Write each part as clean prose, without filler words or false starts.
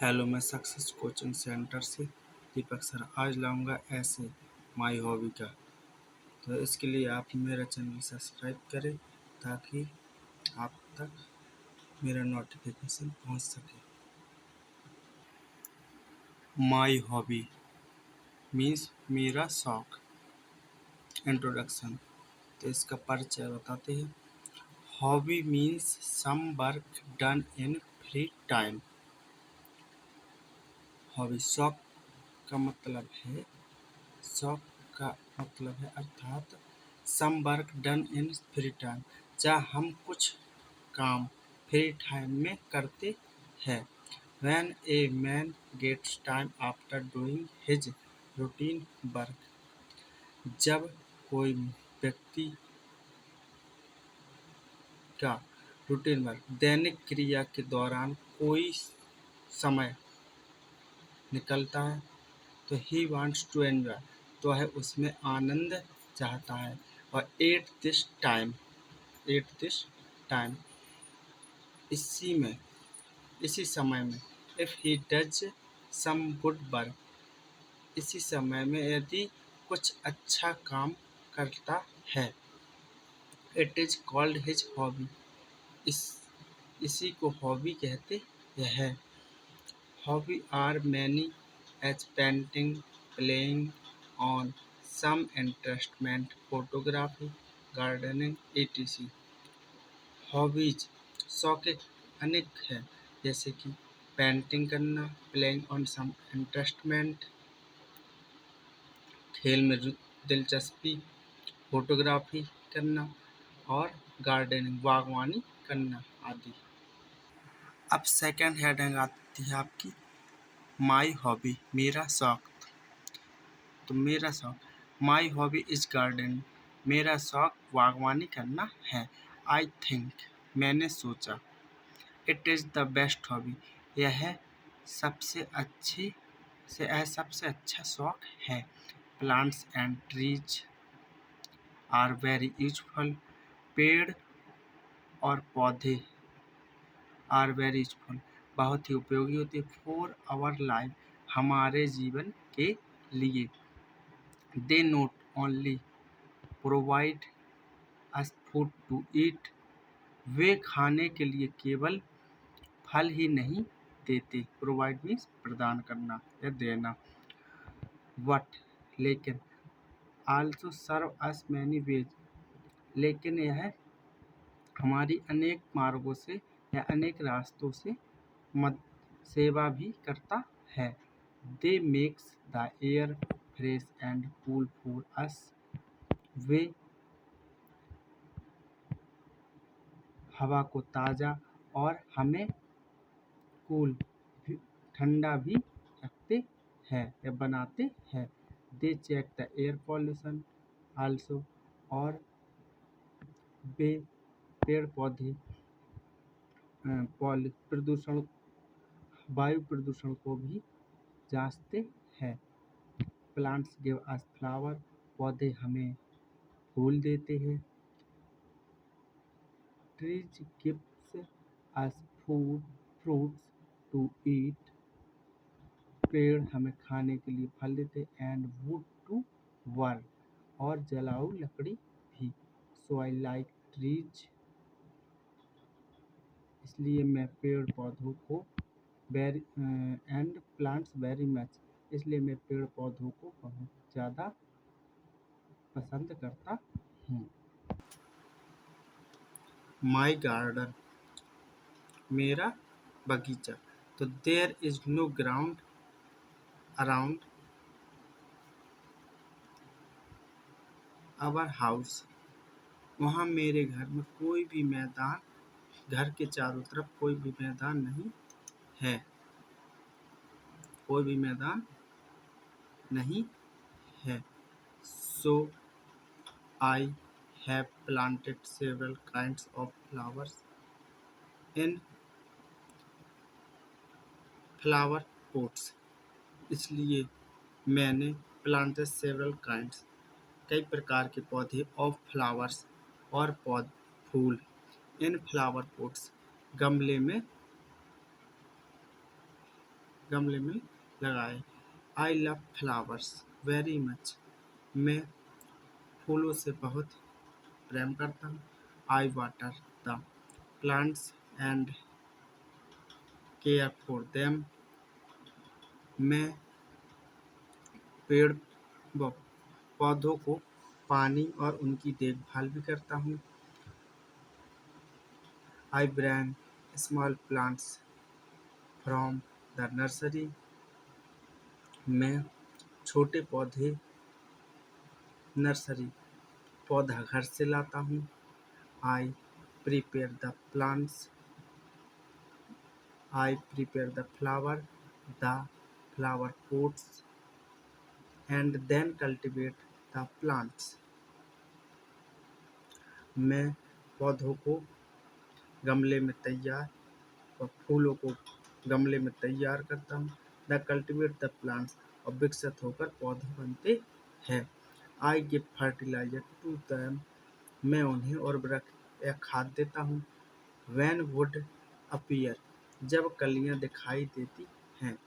Hello, मैं success coaching centre से दीपक sir आज लाऊंगा ऐसे माई हॉबी का। तो इसके लिए आप मेरा चैनल सब्सक्राइब करें ताकि आप तक मेरा नोटिफिकेशन पहुंच सके। माई हॉबी मीन्स मेरा शौक। इंट्रोडक्शन। तो इसका परिचय बताते हैं। Hobby means some work done in free time. Hobby शौक का मतलब है अर्थात some work done in free time, जहाँ हम कुछ काम फ्री टाइम में करते हैं। When a man gets time after doing his routine work, जब कोई व्यक्ति का रूटीन वर्क दैनिक क्रिया के दौरान कोई समय निकलता है तो ही वांट्स टू एंजॉय, तो है उसमें आनंद चाहता है। और एट दिस टाइम इसी समय में if he does some good work, इसी समय में यदि कुछ अच्छा काम करता है, it is called his hobby, इसी को हॉबी कहते हैं। Hobby are many as painting, playing on some instrument, photography, gardening etc। Hobbies शौक अनेक हैं, जैसे कि पेंटिंग करना, प्लेइंग ऑन सम इंस्ट्रूमेंट, खेल में दिलचस्पी, फोटोग्राफी करना और गार्डनिंग बागवानी करना आदि। अब सेकंड हेडिंग आती है आपकी माई हॉबी मेरा शौक। तो मेरा शौक, माई हॉबी इज गार्डनिंग, मेरा शौक बागवानी करना है। आई थिंक, मैंने सोचा, it is the best hobby, यह सबसे अच्छा शौक है। Plants and trees are very useful, पेड़ और पौधे आर वेरी यूजफुल, बहुत ही उपयोगी होते हैं। फॉर आवर लाइफ, हमारे जीवन के लिए। They not only provide us food to eat, वे खाने के लिए केवल फल ही नहीं देते। प्रोवाइड मीन्स प्रदान करना या देना। बट लेकिन, आल्सो सर्व अस मैनी वेज, लेकिन यह हमारी अनेक मार्गों से या अनेक रास्तों से सेवा भी करता है। They makes the air fresh and cool for us, वे हवा को ताज़ा और हमें कूल ठंडा भी रखते हैं या बनाते हैं। They check the air pollution also, और वे पेड़ पौधे प्रदूषण, वायु प्रदूषण को भी जांचते हैं। प्लांट्स गिव अस फ्लावर, पौधे हमें फूल देते हैं। Trees gives us fruits to eat, पेड़ हमें खाने के लिए फल देते हैं। एंड वुड टू बर्न, और जलाऊ लकड़ी भी। सो आई लाइक ट्रीज, इसलिए मैं पेड़ पौधों को एंड प्लांट्स वेरी मच, इसलिए मैं पेड़ पौधों को बहुत ज़्यादा पसंद करता हूँ। माई गार्डन, मेरा बगीचा। तो there is no ground around our house, वहाँ मेरे घर में कोई भी मैदान, घर के चारों तरफ कोई भी मैदान नहीं है, कोई भी मैदान नहीं है। So I have planted several kinds of flowers in flower pots, इसलिए मैंने प्लांटेड सेवरल काइंड्स, कई प्रकार के पौधे ऑफ फ्लावर्स और फूल, इन फ्लावर पोट्स, गमले में गमले में लगाए। I love flowers very much, मैं फूलों से बहुत प्रेम करता हूँ। I water the plants and care for them, मैं पेड़ व पौधों को पानी और उनकी देखभाल भी करता हूँ। I bring small plants from the nursery, मैं छोटे पौधे नर्सरी पौधा घर से लाता हूँ। I prepare the plants, I prepare the flower pots and then cultivate the plants, मैं पौधों को गमले में तैयार और फूलों को गमले में तैयार करता हूँ। द कल्टिवेट द प्लांट्स, और विकसित होकर पौधे बनते हैं। I give fertiliser to them, मैं उन्हें उर्वरक या खाद देता हूँ। व्हेन वुड अपीयर, जब कलियाँ दिखाई देती हैं,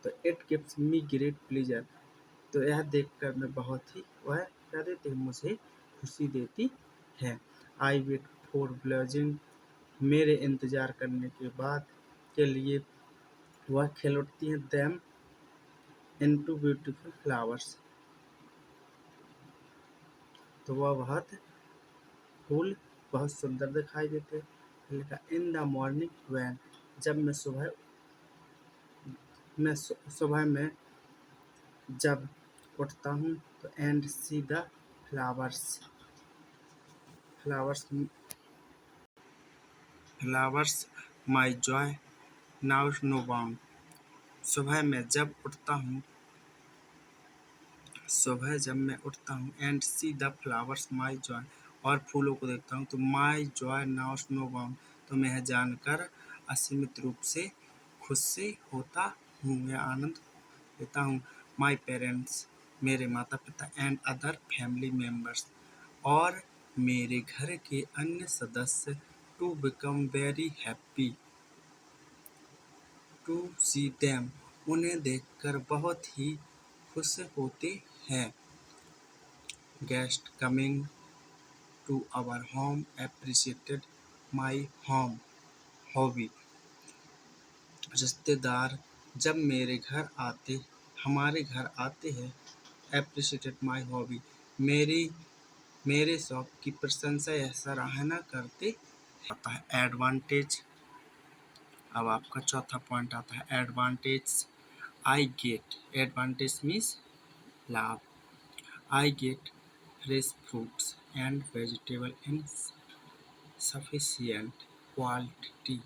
तो it gives me great pleasure, तो यह देखकर मैं बहुत ही वह क्या देती है, मुझे खुशी देती है। आई वेट फॉर ब्लूजिंग, मेरे इंतजार करने के बाद के लिए वह खिल उठती हैं। देम इनटू ब्यूटीफुल फ्लावर्स, तो वह फूल बहुत सुंदर दिखाई देते हैं। फिर लिखा इन द मॉर्निंग वैन, जब मैं सुबह में जब उठता हूँ तो and see the flowers flowers flowers my joy now no bound, सुबह जब मैं उठता हूँ and see the flowers my joy, और फूलों को देखता हूँ तो my joy now no bound, तो मैं यह जानकर असीमित रूप से खुशी होता हूँ या आनंद लेता हूँ। माई पेरेंट्स, मेरे माता पिता एंड अदर फैमिली मेम्बर्स, और मेरे घर के अन्य सदस्य to become very happy to see them, उन्हें देखकर बहुत ही खुश होते हैं। Guest coming to our home appreciated my home hobby, रिश्तेदार जब हमारे घर आते हैं, एप्रिशिएटेड माई हॉबी, मेरे शौक की प्रशंसा या सराहना करते आता है। एडवांटेज, अब आपका चौथा पॉइंट आता है advantage. I get, advantage means लाभ। I get fresh fruits and vegetable in sufficient quality,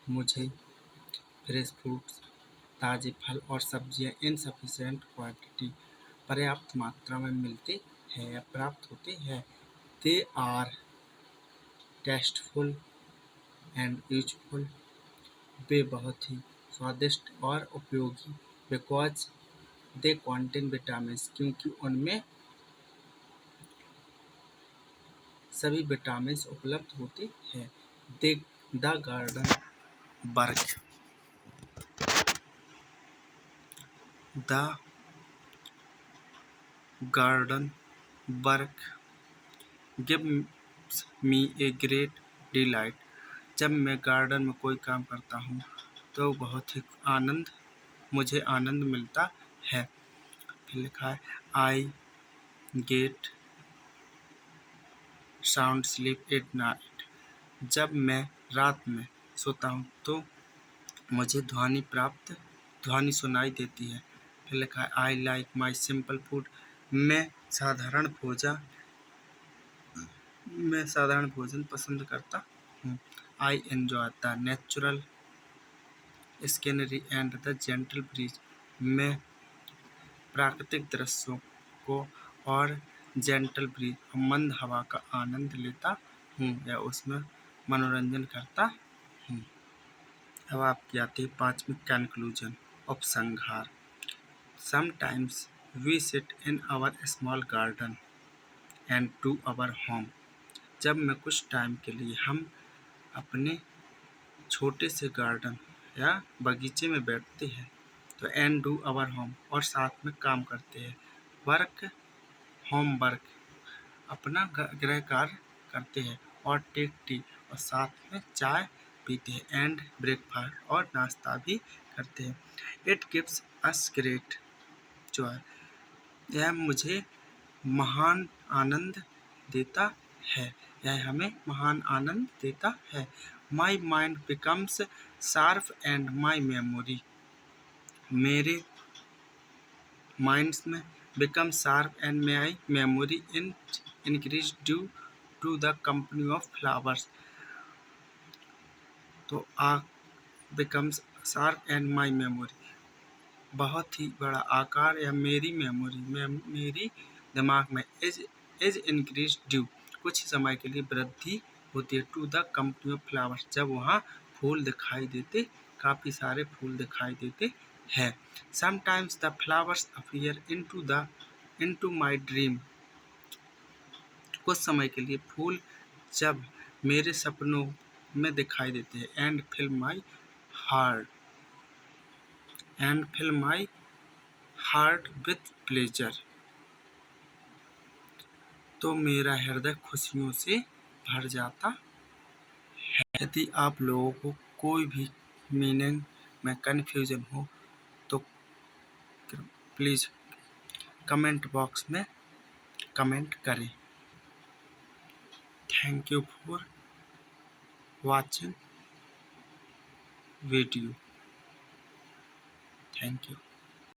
मुझे फ्रेश फ्रूट्स ताज़े फल और सब्जियां इन सफिशिएंट क्वांटिटी पर्याप्त मात्रा में मिलते हैं या प्राप्त होते हैं। They are tasteful and useful, वे बहुत ही स्वादिष्ट और उपयोगी। बिकॉज दे कंटेन विटामिन, क्योंकि उनमें सभी विटामिन उपलब्ध होते हैं। They the garden work, the garden work gives me a great delight, जब मैं गार्डन में कोई काम करता हूँ तो मुझे आनंद मिलता है। फिर लिखा है I get sound sleep at night, जब मैं रात में सोता हूँ तो मुझे ध्वनि सुनाई देती है। फिर लिखा है I like my simple food, मैं साधारण भोजन पसंद करता हूँ। I enjoy the natural scenery and the gentle breeze, मैं प्राकृतिक दृश्यों को और जेंटल ब्रीज और मंद हवा का आनंद लेता हूँ या उसमें मनोरंजन करता हूँ। अब आपकी आती है पांचवी कंक्लूजन, उपसंहार। Sometimes we sit in our small garden and to our home, जब मैं कुछ टाइम के लिए हम अपने छोटे से गार्डन या बगीचे में बैठते हैं। तो एंड डू अवर होम, और साथ में काम करते हैं। वर्क, होमवर्क, अपना गृह कार्य करते हैं। और टेक टी, और साथ में चाय पीते हैं। एंड ब्रेकफास्ट, और नाश्ता भी करते हैं। It gives us great Joy, यह मुझे महान आनंद देता है। यह हमें महान आनंद देता है। My mind becomes sharp and my memory, मेरे माइंड्स में become sharp and my memory increase due to the company of flowers. तो ah becomes sharp and my memory, बहुत ही बड़ा आकार या मेरी मेमोरी में, मेरी दिमाग में इज इंक्रीज ड्यू, कुछ समय के लिए वृद्धि होती है। To the company of flowers, जब वहाँ फूल दिखाई देते, काफ़ी सारे फूल दिखाई देते हैं। Sometimes the flowers appear into my dream, कुछ समय के लिए फूल जब मेरे सपनों में दिखाई देते हैं। And fill my heart with pleasure, तो मेरा हृदय खुशियों से भर जाता है। यदि आप लोगों को कोई भी मीनिंग में कन्फ्यूजन हो तो प्लीज़ कमेंट बॉक्स में कमेंट करें। Thank you for watching video. Thank you.